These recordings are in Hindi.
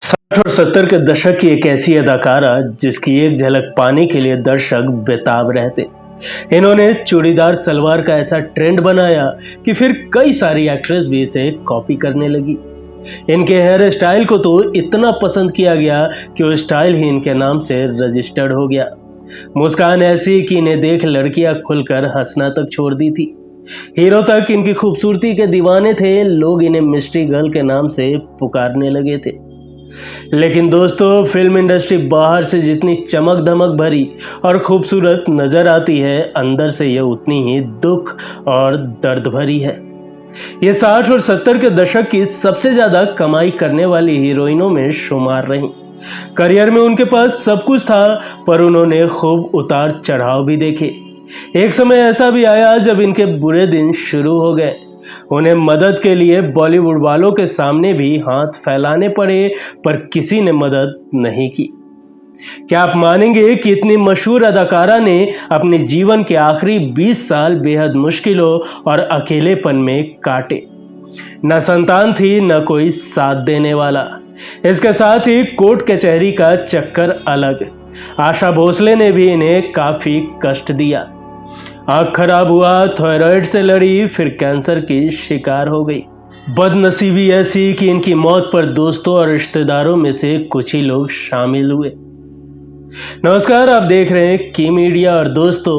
60 और 70 के दशक की एक ऐसी अदाकारा जिसकी एक झलक पाने के लिए दर्शक बेताब रहते। इन्होंने चूड़ीदार सलवार का ऐसा ट्रेंड बनाया कि फिर कई सारी एक्ट्रेस भी इसे कॉपी करने लगी। इनके हेयर स्टाइल को तो इतना पसंद किया गया कि वो स्टाइल ही इनके नाम से रजिस्टर्ड हो गया। मुस्कान ऐसी कि इन्हें देख लड़कियां खुलकर हंसना तक छोड़ दी थी। हीरो तक इनकी खूबसूरती के दीवाने थे। लोग इन्हें मिस्ट्री गर्ल के नाम से पुकारने लगे थे। लेकिन दोस्तों, फिल्म इंडस्ट्री बाहर से जितनी चमक धमक भरी और खूबसूरत नजर आती है, अंदर से यह उतनी ही दुख और दर्द भरी है। ये 60 और 70 के दशक की सबसे ज्यादा कमाई करने वाली हीरोइनों में शुमार रहीं। करियर में उनके पास सब कुछ था, पर उन्होंने खूब उतार चढ़ाव भी देखे। एक समय ऐसा भी आया जब इनके बुरे दिन शुरू हो गए। उन्हें मदद के लिए बॉलीवुड वालों के सामने भी हाथ फैलाने पड़े, पर किसी ने मदद नहीं की। क्या आप मानेंगे कि इतनी मशहूर अदाकारा ने अपने जीवन के आखिरी 20 साल बेहद मुश्किलों और अकेलेपन में काटे। न संतान थी, न कोई साथ देने वाला। इसके साथ ही कोर्ट कचहरी का चक्कर अलग। आशा भोसले ने भी इन्हें काफी कष्ट दिया। आँख खराब हुआ, थायराइड से लड़ी, फिर कैंसर की शिकार हो गई। बदनसीबी ऐसी कि इनकी मौत पर दोस्तों और रिश्तेदारों में से कुछ ही लोग शामिल हुए। नमस्कार, आप देख रहे हैं की मीडिया। और दोस्तों,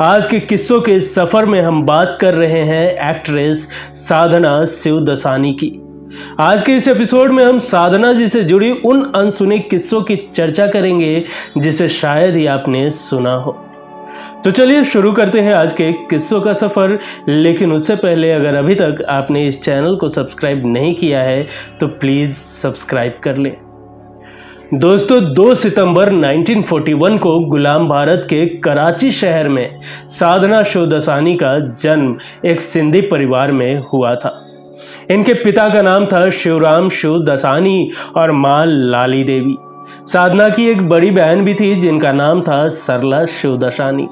आज के किस्सों के सफर में हम बात कर रहे हैं एक्ट्रेस साधना शिवदसानी की। आज के इस एपिसोड में हम साधना जी से जुड़ी उन अनसुने किस्सों की चर्चा करेंगे जिसे शायद ही आपने सुना हो। तो चलिए शुरू करते हैं आज के किस्सों का सफर। लेकिन उससे पहले अगर अभी तक आपने इस चैनल को सब्सक्राइब नहीं किया है तो प्लीज सब्सक्राइब कर लें। दोस्तों, 2 सितंबर 1941 को गुलाम भारत के कराची शहर में साधना शिवदसानी का जन्म एक सिंधी परिवार में हुआ था। इनके पिता का नाम था शिवराम शिवदसानी और मां लाली देवी। साधना की एक बड़ी बहन भी थी जिनका नाम था सरला शिवदसानी।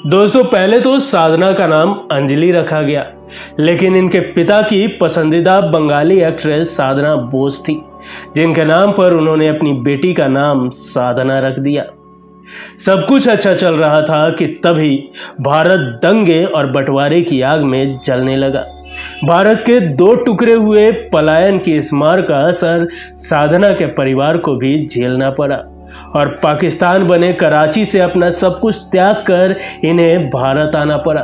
दोस्तों, पहले तो साधना का नाम अंजलि रखा गया, लेकिन इनके पिता की पसंदीदा बंगाली एक्ट्रेस साधना बोस थी, जिनके नाम पर उन्होंने अपनी बेटी का नाम साधना रख दिया। सब कुछ अच्छा चल रहा था कि तभी भारत दंगे और बंटवारे की आग में जलने लगा। भारत के 2 टुकड़े हुए पलायन की इस मार का असर साधना के परिवार को भी झेलना पड़ा और पाकिस्तान बने कराची से अपना सब कुछ त्याग कर इन्हें भारत आना पड़ा।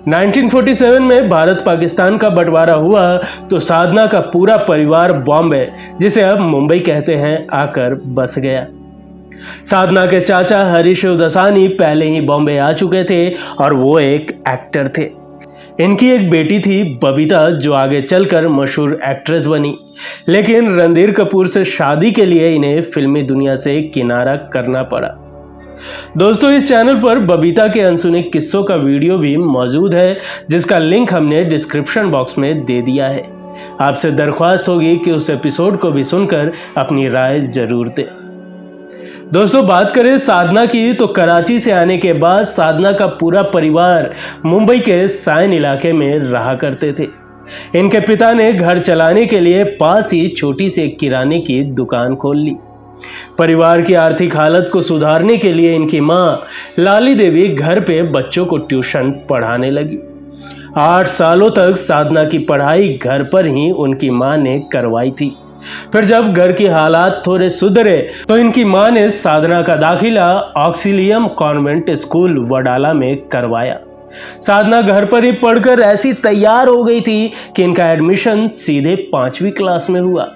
1947 में भारत पाकिस्तान का बंटवारा हुआ तो साधना का पूरा परिवार बॉम्बे, जिसे अब मुंबई कहते हैं, आकर बस गया। साधना के चाचा हरी शिवदसानी पहले ही बॉम्बे आ चुके थे और वो एक एक्टर थे। इनकी एक बेटी थी बबीता, जो आगे चलकर मशहूर एक्ट्रेस बनी, लेकिन रणधीर कपूर से शादी के लिए इन्हें फिल्मी दुनिया से किनारा करना पड़ा। दोस्तों, इस चैनल पर बबीता के अनसुने किस्सों का वीडियो भी मौजूद है, जिसका लिंक हमने डिस्क्रिप्शन बॉक्स में दे दिया है। आपसे दरख्वास्त होगी कि उस एपिसोड को भी सुनकर अपनी राय जरूर दें। दोस्तों, बात करें साधना की तो कराची से आने के बाद साधना का पूरा परिवार मुंबई के सायन इलाके में रहा करते थे। इनके पिता ने घर चलाने के लिए पास ही छोटी सी किराने की दुकान खोल ली। परिवार की आर्थिक हालत को सुधारने के लिए इनकी मां लाली देवी घर पे बच्चों को ट्यूशन पढ़ाने लगी। 8 सालों तक साधना की पढ़ाई घर पर ही उनकी मां ने करवाई थी। फिर जब घर की हालात थोड़े सुधरे तो इनकी मां ने साधना का दाखिला ऑक्सिलियम कॉन्वेंट स्कूल वडाला में करवाया। साधना घर पर ही पढ़कर ऐसी तैयार हो गई थी कि इनका एडमिशन सीधे 5वीं क्लास में हुआ।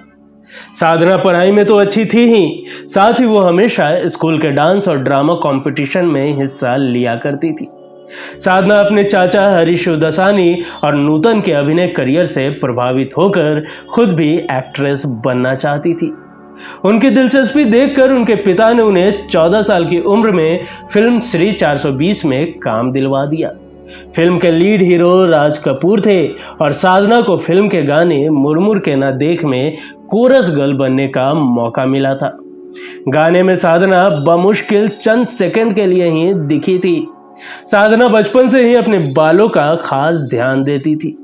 साधना पढ़ाई में तो अच्छी थी ही, साथ ही वो हमेशा स्कूल के डांस और ड्रामा कंपटीशन में हिस्सा लिया करती थी। साधना अपने चाचा हरी शिवदसानी और नूतन के अभिनय करियर से प्रभावित होकर खुद भी एक्ट्रेस बनना चाहती थी। उनकी दिलचस्पी देखकर उनके पिता ने उन्हें 14 साल की उम्र में फिल्म श्री 420 में काम दिलवा दिया। फिल्म के लीड हीरो राज कपूर थे और साधना को फिल्म के गाने मुरमुर के ना देख में कोरस गर्ल बनने का मौका मिला था। गाने में साधना बमुश्किल चंद सेकंड के लिए ही दिखी थी। साधना बचपन से ही अपने बालों का खास ध्यान देती थी।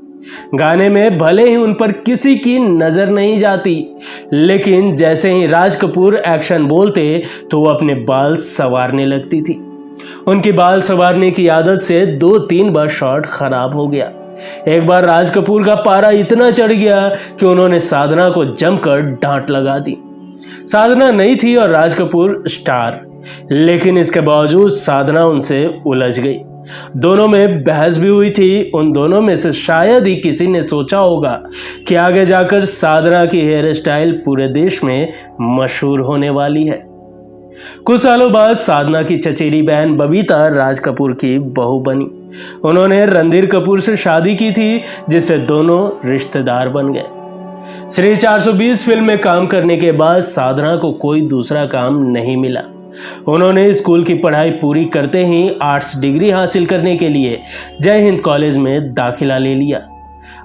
गाने में भले ही उन पर किसी की नजर नहीं जाती, लेकिन जैसे ही राज कपूर एक्शन बोलते तो वो अपने बाल संवारने लगती थी। उनकी बाल संवारने की आदत से 2-3 बार शॉट खराब हो गया। एक बार राज कपूर का पारा इतना चढ़ गया कि उन्होंने साधना को जमकर डांट लगा दी। साधना नहीं थी और राज कपूर स्टार, लेकिन इसके बावजूद साधना उनसे उलझ गई। दोनों में बहस भी हुई थी। उन दोनों में से शायद ही किसी ने सोचा होगा कि आगे जाकर साधना की हेयर स्टाइल पूरे देश में मशहूर होने वाली है। कुछ सालों बाद साधना की चचेरी बहन बबीता राज कपूर की बहू बनी। उन्होंने रणधीर कपूर से शादी की थी, जिससे दोनों रिश्तेदार बन गए। श्री 420 फिल्म में काम करने के बाद साधना को कोई दूसरा काम नहीं मिला। उन्होंने स्कूल की पढ़ाई पूरी करते ही आर्ट्स डिग्री हासिल करने के लिए जय हिंद कॉलेज में दाखिला ले लिया।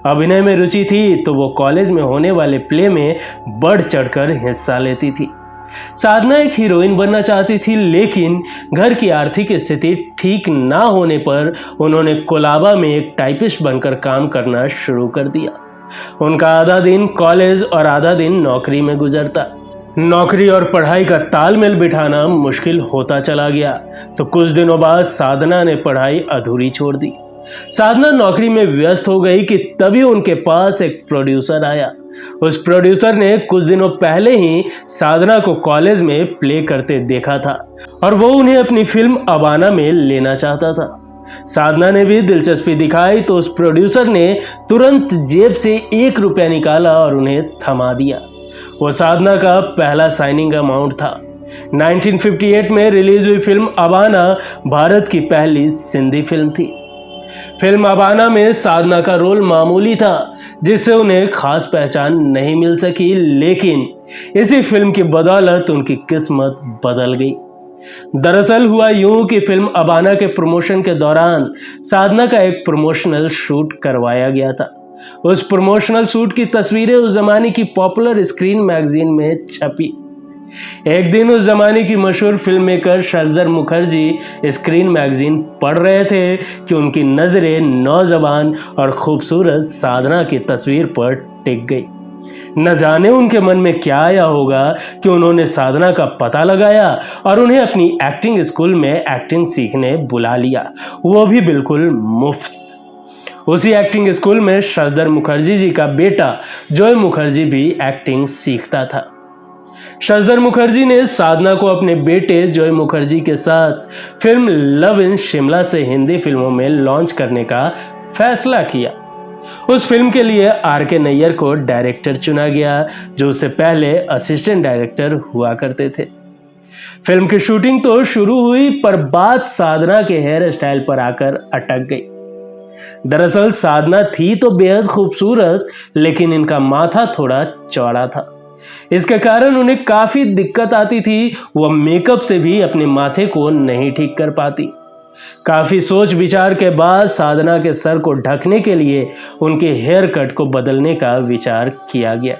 अभिनय में रुचि थी तो वो कॉलेज में होने वाले प्ले में बढ़ चढ़कर हिस्सा लेती थी। साधना एक हीरोइन बनना चाहती थी, लेकिन घर की आर्थिक स्थिति ठीक ना होने पर उन्होंने कोलाबा में एक टाइपिस्ट बनकर काम करना शुरू कर दिया। उनका आधा दिन कॉलेज और आधा दिन नौकरी में गुजरता। नौकरी और पढ़ाई का तालमेल बिठाना मुश्किल होता चला गया, तो कुछ दिनों बाद साधना ने पढ़ाई अधूरी छोड़ दी। साधना नौकरी में व्यस्त हो गई कि तभी उनके पास एक प्रोड्यूसर आया। उस प्रोड्यूसर ने कुछ दिनों पहले ही साधना को कॉलेज में प्ले करते देखा था और वो उन्हें अपनी फिल्म अबाना में लेना चाहता था। साधना ने भी दिलचस्पी दिखाई तो उस प्रोड्यूसर ने तुरंत जेब से 1 रुपया निकाला और उन्हें थमा दिया। वो साधना का पहला साइनिंग अमाउंट था। 1958 में रिलीज हुई फिल्म अबाना भारत की पहली सिंधी फिल्म थी। फिल्म अबाना में साधना का रोल मामूली था, जिससे उन्हें खास पहचान नहीं मिल सकी, लेकिन इसी फिल्म की बदौलत उनकी किस्मत बदल गई। दरअसल हुआ यूं कि फिल्म अबाना के प्रमोशन के दौरान साधना का एक प्रमोशनल शूट करवाया गया था। उस प्रमोशनल शूट की तस्वीरें उस जमाने की पॉपुलर स्क्रीन मैगजीन में छपी। एक दिन उस जमाने की मशहूर film maker Shashadhar Mukherjee screen magazine पढ़ रहे थे कि उनकी नजरें नौजवान और खूबसूरत साधना की तस्वीर पर टिक गई। न जाने उनके मन में क्या आया होगा कि उन्होंने साधना का पता लगाया और उन्हें अपनी एक्टिंग स्कूल में एक्टिंग सीखने बुला लिया, वो भी बिल्कुल मुफ्त। उसी एक्टिंग स्कूल में शशधर मुखर्जी जी का बेटा जॉय मुखर्जी भी एक्टिंग सीखता था। शशधर मुखर्जी ने साधना को अपने बेटे जॉय मुखर्जी के साथ फिल्म लव इन शिमला से हिंदी फिल्मों में लॉन्च करने का फैसला किया। उस फिल्म के लिए आर.के. नैयर को डायरेक्टर चुना गया, जो उससे पहले असिस्टेंट डायरेक्टर हुआ करते थे। फिल्म की शूटिंग तो शुरू हुई, पर बात साधना के हेयर स्टाइल पर आकर अटक गई। दरअसल साधना थी तो बेहद खूबसूरत, लेकिन इनका माथा थोड़ा चौड़ा था। इसके कारण उन्हें काफी दिक्कत आती थी। वह मेकअप से भी अपने माथे को नहीं ठीक कर पाती। काफी सोच विचार के बाद साधना के सर को ढकने के लिए उनके हेयर कट को बदलने का विचार किया गया।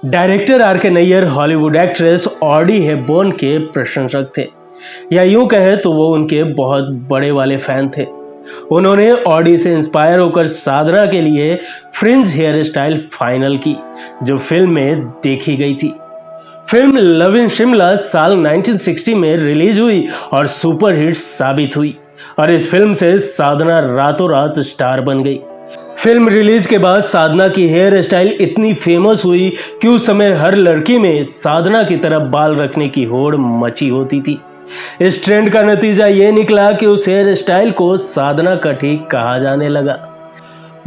Director R K. Nayyar Hollywood actress Audrey Hepburn के प्रशंसक थे, या यूं कहे तो वो उनके बहुत बड़े वाले फैन थे। उन्होंने ऑडी से इंस्पायर होकर साधना के लिए फ्रिंज हेयर स्टाइल फाइनल की, जो फिल्म में देखी गई थी। फिल्म लव इन शिमला साल 1960 में रिलीज हुई और सुपरहिट साबित हुई, और इस फिल्म से साधना रातों रात स्टार बन गई। फिल्म रिलीज के बाद साधना की हेयर स्टाइल इतनी फेमस हुई कि उस समय हर लड़की में साधना की तरफ बाल रखने की होड़ मची होती थी। इस ट्रेंड का नतीजा ये निकला कि उस हेयर स्टाइल को साधना कटी कहा जाने लगा।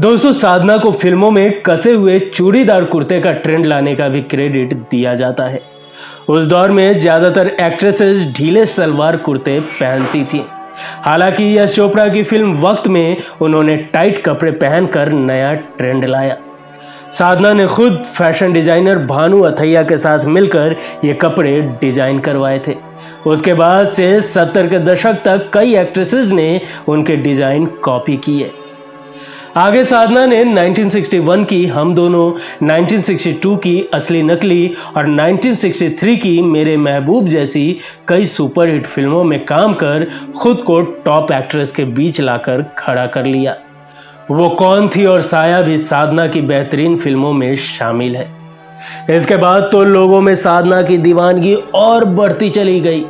दोस्तों, साधना को फिल्मों में कसे हुए चूड़ीदार कुर्ते का ट्रेंड लाने का भी क्रेडिट दिया जाता है। उस दौर में ज्यादातर एक्ट्रेसेस ढीले सलवार कुर्ते पहनती थी। हालांकि यश चोपड़ा की फिल्म वक्त में उन्होंने टाइट कपड़े पहनकर नया ट्रेंड लाया। साधना ने खुद फैशन डिजाइनर भानु अथैया के साथ मिलकर ये कपड़े डिजाइन करवाए थे। उसके बाद से 70 के दशक तक कई एक्ट्रेसेस ने उनके डिजाइन कॉपी किए। आगे साधना ने 1961 की हम दोनों, 1962 की असली नकली और 1963 की मेरे महबूब जैसी कई सुपरहिट फिल्मों में काम कर खुद को टॉप एक्ट्रेस के बीच लाकर खड़ा कर लिया। वो कौन थी और साया भी साधना की बेहतरीन फिल्मों में शामिल है। इसके बाद तो लोगों में साधना की दीवानगी और बढ़ती चली गई।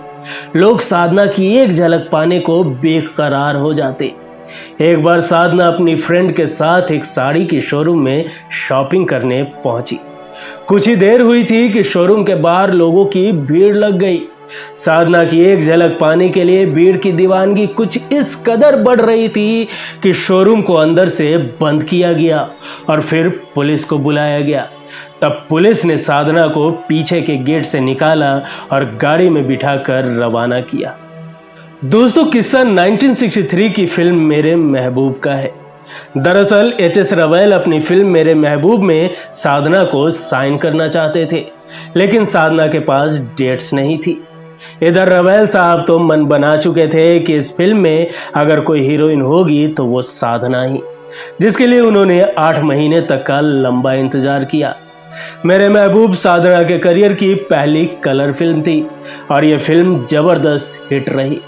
लोग साधना की एक झलक पाने को बेकरार हो जाते। एक बार साधना अपनी फ्रेंड के साथ एक साड़ी की शोरूम में शॉपिंग करने पहुंची। कुछ ही देर हुई थी कि शोरूम के बाहर लोगों की भीड़ लग गई। साधना की एक झलक पाने के लिए भीड़ की दीवानगी कुछ इस कदर बढ़ रही थी कि शोरूम को अंदर से बंद किया गया और फिर पुलिस को बुलाया गया। तब पुलिस ने साधना को पीछे के गेट से निकाला और गाड़ी में बिठाकर रवाना किया। दोस्तों, किस्सा 1963 की फिल्म मेरे महबूब का है। दरअसल एच.एस. रवैल अपनी फिल्म मेरे महबूब में साधना को साइन करना चाहते थे, लेकिन साधना के पास डेट्स नहीं थी। इधर रवैल साहब तो मन बना चुके थे कि इस फिल्म में अगर कोई हीरोइन होगी तो वो साधना ही, जिसके लिए उन्होंने 8 महीने तक का लंबा इंतजार किया। मेरे महबूब साधना के करियर की पहली कलर फिल्म थी और ये फिल्म जबरदस्त हिट रही।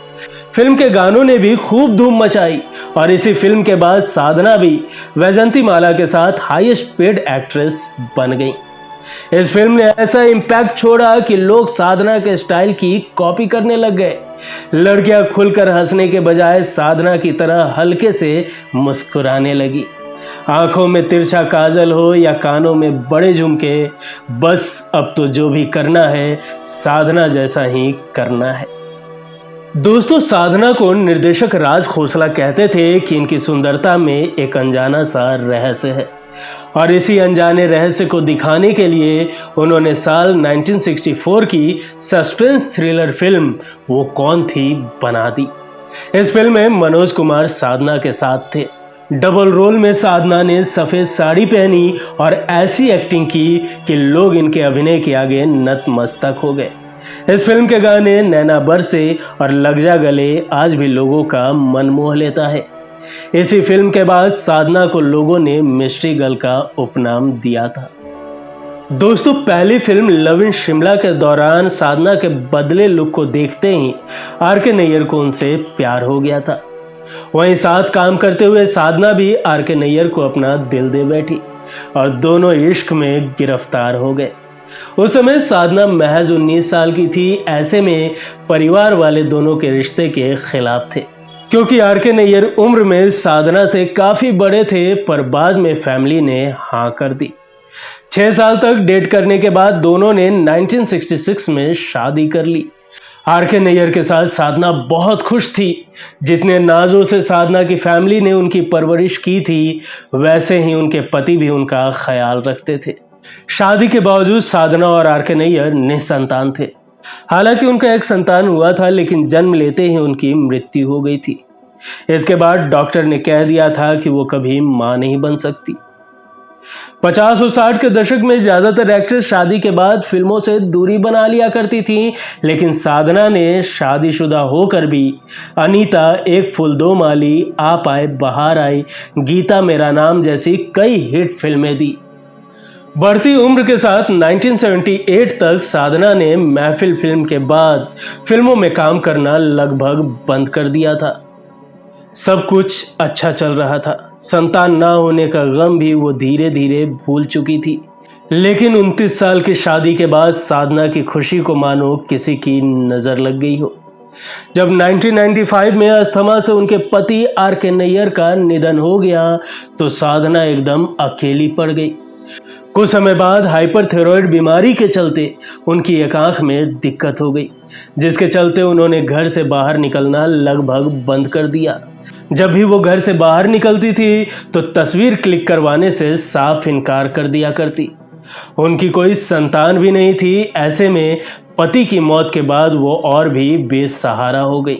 फिल्म के गानों ने भी खूब धूम मचाई और इसी फिल्म के बाद साधना भी वैजंती माला के साथ हाईएस्ट पेड एक्ट्रेस बन गई। इस फिल्म ने ऐसा इम्पैक्ट छोड़ा कि लोग साधना के स्टाइल की कॉपी करने लग गए। लड़कियां खुलकर हंसने के बजाय साधना की तरह हल्के से मुस्कुराने लगी। आंखों में तिरछा काजल हो या कानों में बड़े झुमके, बस अब तो जो भी करना है साधना जैसा ही करना है। दोस्तों, साधना को निर्देशक राज खोसला कहते थे कि इनकी सुंदरता में एक अनजाना सा रहस्य है और इसी अनजाने रहस्य को दिखाने के लिए उन्होंने साल 1964 की सस्पेंस थ्रिलर फिल्म वो कौन थी बना दी। इस फिल्म में मनोज कुमार साधना के साथ थे। डबल रोल में साधना ने सफ़ेद साड़ी पहनी और ऐसी एक्टिंग की कि लोग इनके अभिनय के आगे नतमस्तक हो गए। इस फिल्म के गाने नैना बरसे और लग जा गले आज भी लोगों का मन मोह लेता है। इसी फिल्म के बाद साधना को लोगों ने मिस्ट्री गर्ल का उपनाम दिया था। दोस्तों, पहली फिल्म लव इन शिमला के दौरान साधना के बदले लुक को देखते ही आर.के. नैयर को उनसे प्यार हो गया था। वहीं साथ काम करते हुए साधना भी आर.के. नैयर को अपना दिल दे बैठी और दोनों इश्क में गिरफ्तार हो गए। उस समय साधना महज 19 साल की थी। ऐसे में परिवार वाले दोनों के रिश्ते के खिलाफ थे, क्योंकि आर.के. नैयर उम्र में साधना से काफी बड़े थे, पर बाद में फैमिली ने हाँ कर दी। 6 साल तक डेट करने के बाद दोनों ने 1966 में शादी कर ली। आर.के. नैयर के साथ साधना बहुत खुश थी। जितने नाजों से साधना की फैमिली ने उनकी परवरिश की थी, वैसे ही उनके पति भी उनका ख्याल रखते थे। शादी के बावजूद साधना और आर.के. नैयर निसंतान थे। हालांकि उनका एक संतान हुआ था, लेकिन जन्म लेते ही उनकी मृत्यु हो गई थी। इसके बाद डॉक्टर ने कह दिया था कि वो कभी मां नहीं बन सकती। 50 और 60 के दशक में ज्यादातर एक्ट्रेस शादी के बाद फिल्मों से दूरी बना लिया करती थी, लेकिन साधना ने शादीशुदा होकर भी अनीता, एक फूल दो माली, आप आए बहार आई, गीता मेरा नाम जैसी कई हिट फिल्में दी। बढ़ती उम्र के साथ 1978 तक साधना ने महफिल फिल्म के बाद फिल्मों में काम करना लगभग बंद कर दिया था। सब कुछ अच्छा चल रहा था। संतान ना होने का गम भी वो धीरे धीरे भूल चुकी थी। लेकिन 29 साल की शादी के बाद साधना की खुशी को मानो किसी की नजर लग गई हो। जब 1995 में अस्थमा से उनके पति आर.के. नैयर का निधन हो गया तो साधना एकदम अकेली पड़ गई। कुछ समय बाद हाइपरथायरॉयड बीमारी के चलते उनकी एक आंख में दिक्कत हो गई, जिसके चलते उन्होंने घर से बाहर निकलना लगभग बंद कर दिया। जब भी वो घर से बाहर निकलती थी तो तस्वीर क्लिक करवाने से साफ इनकार कर दिया करती। उनकी कोई संतान भी नहीं थी। ऐसे में पति की मौत के बाद वो और भी बेसहारा हो गई।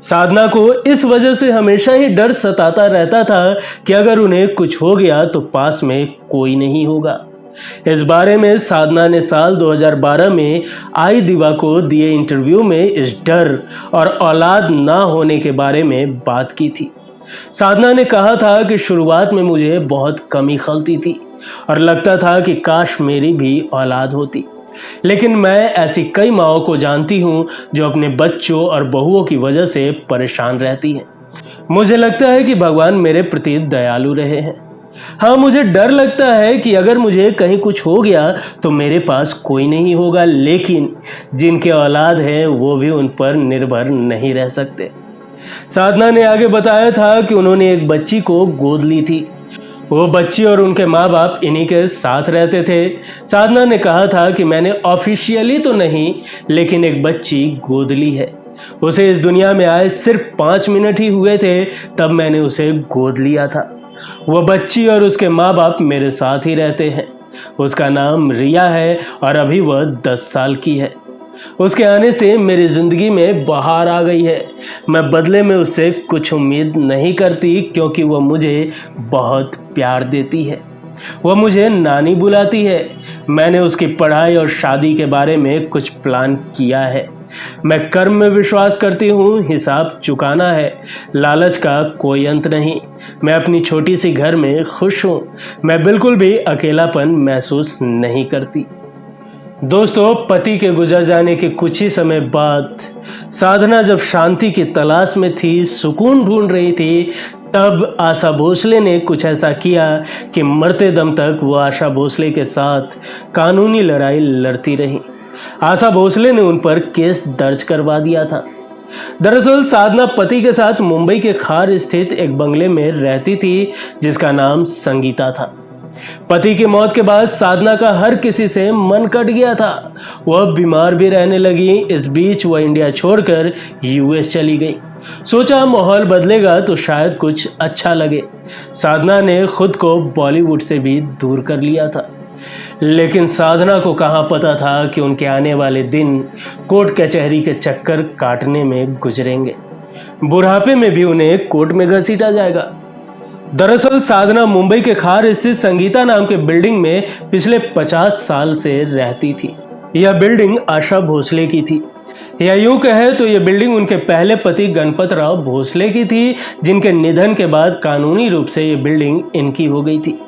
साधना को इस वजह से हमेशा ही डर सताता रहता था कि अगर उन्हें कुछ हो गया तो पास में कोई नहीं होगा। इस बारे में साधना ने साल 2012 में आई दिवा को दिए इंटरव्यू में इस डर और औलाद ना होने के बारे में बात की थी। साधना ने कहा था कि शुरुआत में मुझे बहुत कमी खलती थी और लगता था कि काश मेरी भी औलाद होती, लेकिन मैं ऐसी कई माँओं को जानती हूँ जो अपने बच्चों और बहुओं की वजह से परेशान रहती हैं। मुझे लगता है कि भगवान मेरे प्रति दयालु रहे हैं। हाँ, मुझे डर लगता है कि अगर मुझे कहीं कुछ हो गया तो मेरे पास कोई नहीं होगा, लेकिन जिनके औलाद हैं वो भी उन पर निर्भर नहीं रह सकते। साधना ने आगे बताया था कि उन्होंने एक बच्ची को गोद ली थी। वो बच्ची और उनके माँ बाप इन्हीं के साथ रहते थे। साधना ने कहा था कि मैंने ऑफिशियली तो नहीं, लेकिन एक बच्ची गोद ली है। उसे इस दुनिया में आए सिर्फ 5 मिनट ही हुए थे, तब मैंने उसे गोद लिया था। वो बच्ची और उसके माँ बाप मेरे साथ ही रहते हैं। उसका नाम रिया है और अभी वह 10 साल की है। उसके आने से मेरी जिंदगी में बहार आ गई है। मैं बदले में उससे कुछ उम्मीद नहीं करती, क्योंकि वह मुझे बहुत प्यार देती है। वह मुझे नानी बुलाती है। मैंने उसकी पढ़ाई और शादी के बारे में कुछ प्लान किया है। मैं कर्म में विश्वास करती हूँ, हिसाब चुकाना है। लालच का कोई अंत नहीं। मैं अपनी छोटी सी घर में खुश हूँ। मैं बिल्कुल भी अकेलापन महसूस नहीं करती। दोस्तों, पति के गुजर जाने के कुछ ही समय बाद साधना जब शांति की तलाश में थी, सुकून ढूंढ रही थी, तब आशा भोसले ने कुछ ऐसा किया कि मरते दम तक वो आशा भोसले के साथ कानूनी लड़ाई लड़ती रही। आशा भोसले ने उन पर केस दर्ज करवा दिया था। दरअसल साधना पति के साथ मुंबई के खार स्थित एक बंगले में रहती थी, जिसका नाम संगीता था। पति की मौत के बाद साधना का हर किसी से मन कट गया था। वह बीमार भी रहने लगी। इस बीच वह इंडिया छोड़कर यूएस चली गई। सोचा माहौल बदलेगा तो शायद कुछ अच्छा लगे। साधना ने खुद को बॉलीवुड से भी दूर कर लिया था, लेकिन साधना को कहाँ पता था कि उनके आने वाले दिन कोर्ट कचहरी के चक्कर काटने में गुजरेंगे। बुढ़ापे में भी उन्हें कोर्ट में घसीटा जाएगा। दरअसल साधना मुंबई के खार स्थित संगीता नाम के बिल्डिंग में पिछले 50 साल से रहती थी। यह बिल्डिंग आशा भोसले की थी, या यूं कहे तो यह बिल्डिंग उनके पहले पति गणपत राव भोसले की थी, जिनके निधन के बाद कानूनी रूप से यह बिल्डिंग इनकी हो गई थी।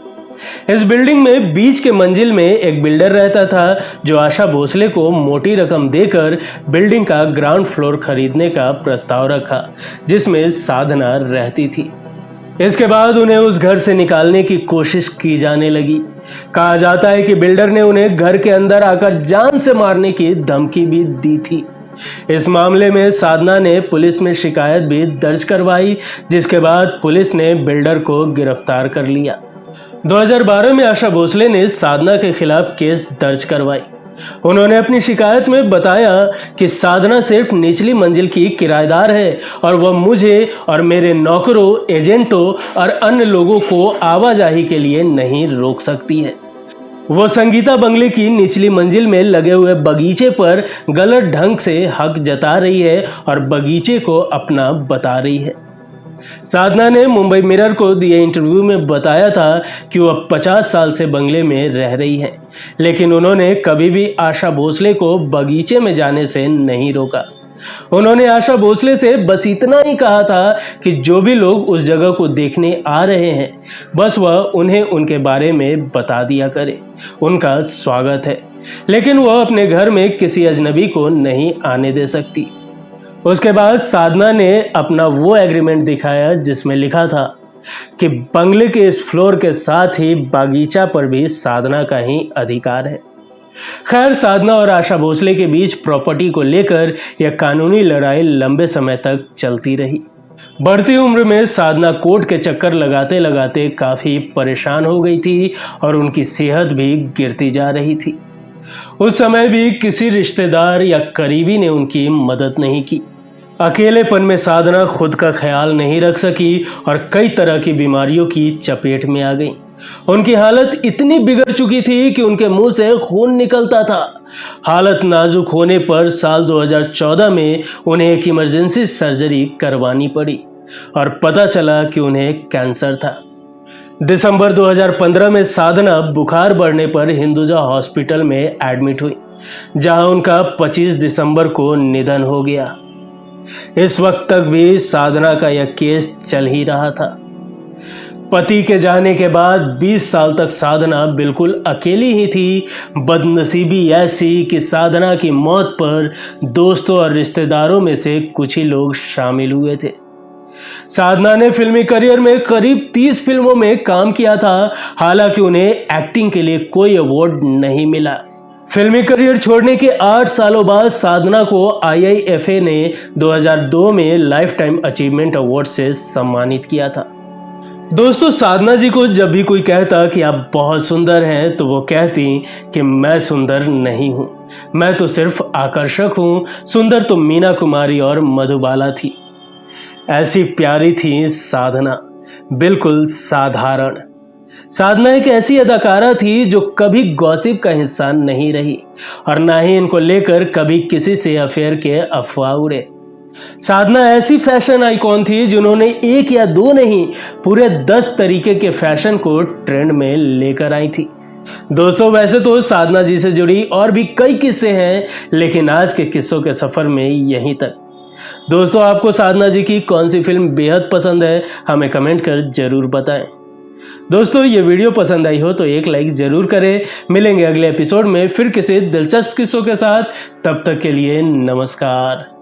इस बिल्डिंग में बीच के मंजिल में एक बिल्डर रहता था, जो आशा भोसले को मोटी रकम देकर बिल्डिंग का ग्राउंड फ्लोर खरीदने का प्रस्ताव रखा, जिसमें साधना रहती थी। इसके बाद उन्हें उस घर से निकालने की कोशिश की जाने लगी। कहा जाता है कि बिल्डर ने उन्हें घर के अंदर आकर जान से मारने की धमकी भी दी थी। इस मामले में साधना ने पुलिस में शिकायत भी दर्ज करवाई, जिसके बाद पुलिस ने बिल्डर को गिरफ्तार कर लिया। 2012 में आशा भोसले ने साधना के खिलाफ केस दर्ज करवाई। उन्होंने अपनी शिकायत में बताया कि साधना सिर्फ निचली मंजिल की किराएदार है और वह मुझे और मेरे नौकरों, एजेंटों और अन्य लोगों को आवाजाही के लिए नहीं रोक सकती है। वह संगीता बंगले की निचली मंजिल में लगे हुए बगीचे पर गलत ढंग से हक जता रही है और बगीचे को अपना बता रही है। साधना ने मुंबई मिरर को दिए इंटरव्यू में बताया था कि वह 50 साल से बंगले में रह रही है, लेकिन उन्होंने कभी भी आशा भोसले को बगीचे में जाने से नहीं रोका। उन्होंने आशा भोसले से बस इतना ही कहा था कि जो भी लोग उस जगह को देखने आ रहे हैं, बस वह उन्हें उनके बारे में बता दिया करे, उनका स्वागत है, लेकिन वह अपने घर में किसी अजनबी को नहीं आने दे सकती। उसके बाद साधना ने अपना वो एग्रीमेंट दिखाया जिसमें लिखा था कि बंगले के इस फ्लोर के साथ ही बागीचा पर भी साधना का ही अधिकार है। खैर, साधना और आशा भोसले के बीच प्रॉपर्टी को लेकर यह कानूनी लड़ाई लंबे समय तक चलती रही। बढ़ती उम्र में साधना कोर्ट के चक्कर लगाते लगाते काफी परेशान हो गई थी और उनकी सेहत भी गिरती जा रही थी। उस समय भी किसी रिश्तेदार या करीबी ने उनकी मदद नहीं की। अकेलेपन में साधना खुद का ख्याल नहीं रख सकी और कई तरह की बीमारियों की चपेट में आ गई। उनकी हालत इतनी बिगड़ चुकी थी कि उनके मुंह से खून निकलता था। हालत नाजुक होने पर साल 2014 में उन्हें एक इमरजेंसी सर्जरी करवानी पड़ी और पता चला कि उन्हें कैंसर था। दिसंबर 2015 में साधना बुखार बढ़ने पर हिंदुजा हॉस्पिटल में एडमिट हुई, जहां उनका 25 दिसंबर को निधन हो गया। इस वक्त तक भी साधना का यह केस चल ही रहा था। पति के जाने के बाद 20 साल तक साधना बिल्कुल अकेली ही थी। बदनसीबी ऐसी कि साधना की मौत पर दोस्तों और रिश्तेदारों में से कुछ ही लोग शामिल हुए थे। साधना ने फिल्मी करियर में करीब 30 फिल्मों में काम किया था, हालांकि उन्हें एक्टिंग के लिए कोई अवार्ड नहीं मिला। फिल्मी करियर छोड़ने के 8 सालों बाद साधना को IIFA ने 2002 में लाइफ टाइम अचीवमेंट अवार्ड से सम्मानित किया था। दोस्तों, साधना जी को जब भी कोई कहता कि आप बहुत सुंदर हैं तो वो कहती कि मैं सुंदर नहीं हूं, मैं तो सिर्फ आकर्षक हूं। सुंदर तो मीना कुमारी और मधुबाला थी। ऐसी प्यारी थी साधना, बिल्कुल साधारण। साधना एक ऐसी अदाकारा थी जो कभी गॉसिप का हिस्सा नहीं रही और ना ही इनको लेकर कभी किसी से अफेयर के अफवाह उड़े। साधना ऐसी फैशन आइकॉन थी जिन्होंने 1 या 2 नहीं, पूरे 10 तरीके के फैशन को ट्रेंड में लेकर आई थी। दोस्तों, वैसे तो साधना जी से जुड़ी और भी कई किस्से हैं, लेकिन आज के किस्सों के सफर में यहीं तक। दोस्तों, आपको साधना जी की कौन सी फिल्म बेहद पसंद है, हमें कमेंट कर जरूर बताएं। दोस्तों, ये वीडियो पसंद आई हो तो एक लाइक जरूर करें। मिलेंगे अगले एपिसोड में फिर किसी दिलचस्प किस्सों के साथ। तब तक के लिए नमस्कार।